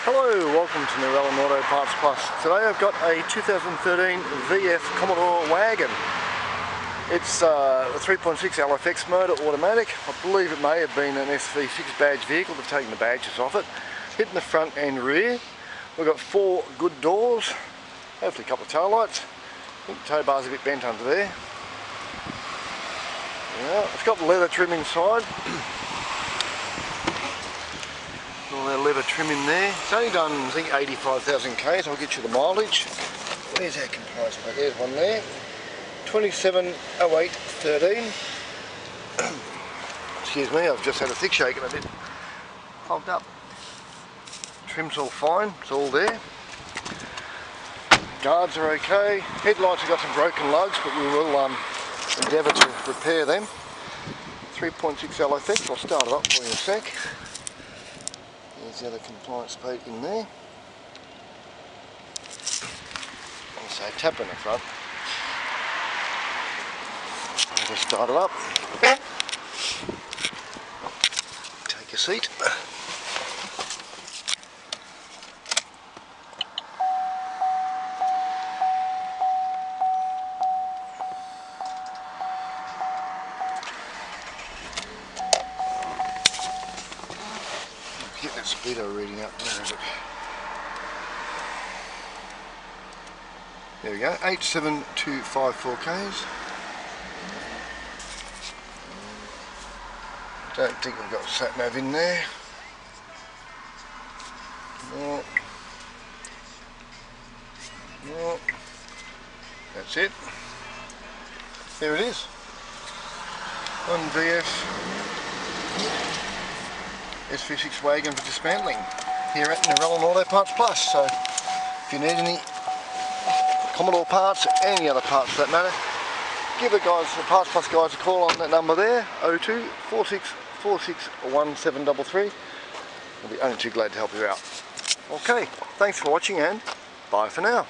Hello, welcome to Narellan Auto Parts Plus. Today I've got a 2013 VF Commodore wagon. It's a 3.6 LFX motor automatic. I believe it may have been an SV6 badge vehicle. They've taken the badges off it. Hitting the front and rear. We've got 4 good doors, hopefully a couple of tail lights. I think the tow bar's a bit bent under there. Yeah, it's got leather trim inside. All that leather trim in there. It's only done, I think, 85,000 k's. I'll get you the mileage. Where's our compliance plate? There's one there. 270813. Excuse me, I've just had a thick shake and a bit fogged up. Trim's all fine, it's all there. Guards are okay. Headlights have got some broken lugs, but we will endeavour to repair them. 3.6 LFX, I'll start it up for you in a sec. There's the other compliance plate in there. Also tap in the front. I'll just start it up. Take a seat. Get that speedo reading up. Where is it? There we go, 87254 k's. Don't think we've got sat nav in there. No. No. That's it. There it is. One VF SV6 wagon for dismantling here at Narellan Auto Parts Plus. So if you need any Commodore parts, any other parts for that matter, give the Parts Plus guys a call on that number there, 02 4646 1733. We'll be only too glad to help you out. Okay, thanks for watching and bye for now.